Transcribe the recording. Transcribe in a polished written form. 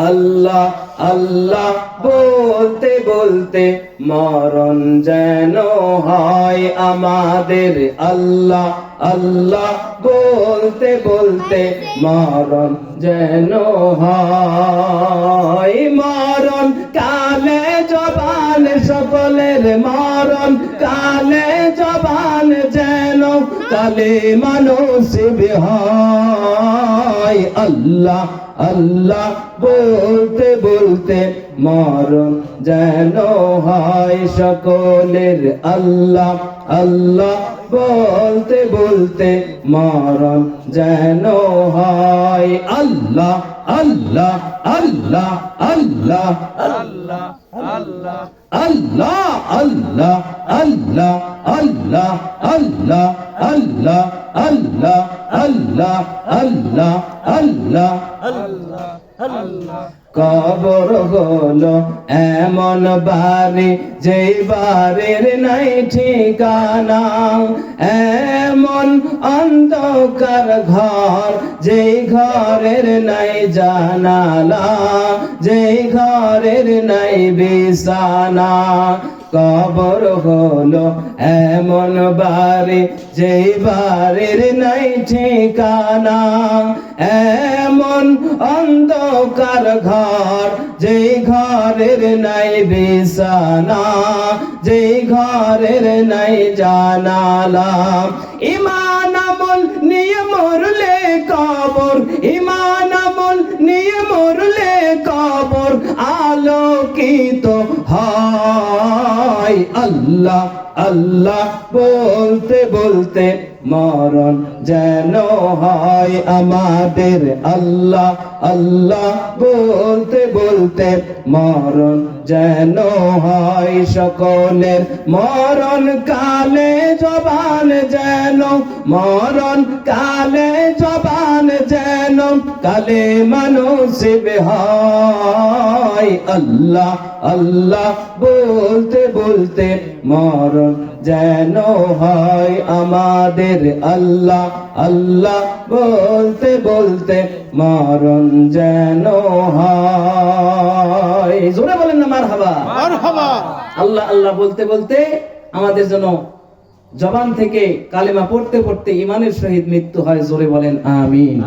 আল্লাহ আল্লাহ বলতে বলতে মরণ যেন হয় আমাদের। আল্লাহ আল্লাহ বলতে বলতে মরণ যেন হয়। মরণ কালে জবান সকলের, মরণ কালে জবান যেন কালেমা নসিব হয়। আল্লাহ আল্লাহ বলতে বলতে মরণ যেন হয় সকলের। আল্লাহ আল্লাহ বলতে বলতে মরণ যেন হয়। আল্লাহ আল্লাহ আল্লাহ আল্লাহ আল্লাহ আল্লাহ আল্লাহ আল্লাহ আল্লাহ আল্লাহ আল্লাহ আল্লাহ আল্লাহ আল্লাহ আল্লাহ আল্লাহ আল্লাহ আল্লাহ। কবর হলো এমন বাড়ি যেই বাড়ির নাই ঠিকানা, এমন অন্ধকার ঘর যেই ঘরের নাই জানালা, যেই ঘরের নাই বিছানা। কবর হলো এমন বাড়ি যেই বাড়ির নাই ঠিকানা, এমন অন্ধকার ঘর যেই ঘরের নাই বিছানা, যেই ঘরের নাই জানালা। ঈমান আমল নিয়ে মরলে কবর, ঈমান আমল নিয়ে মরলে কবর আলোকিত হয়। আল্লাহ আল্লাহ বলতে বলতে মরণ যেন হয় আমাদের। আল্লাহ আল্লাহ বলতে বলতে মরণ যেন হয় সকলের। মরণ কালে জবান যেন, মরণ কালে জবান যেন কালেমা নসিব হয়। আল্লাহ আল্লাহ বলতে বলতে মরণ যেন হয় আমাদের। আল্লাহ আল্লাহ বলতে বলতে মরণ যেন হয়। জোরে বলেন না মারহাবা। মারহাবা। আল্লাহ আল্লাহ বলতে বলতে আমাদের যেন জবান থেকে কালেমা পড়তে পড়তে ঈমানের সহিত মৃত্যু হয়। জোরে বলেন আমিন।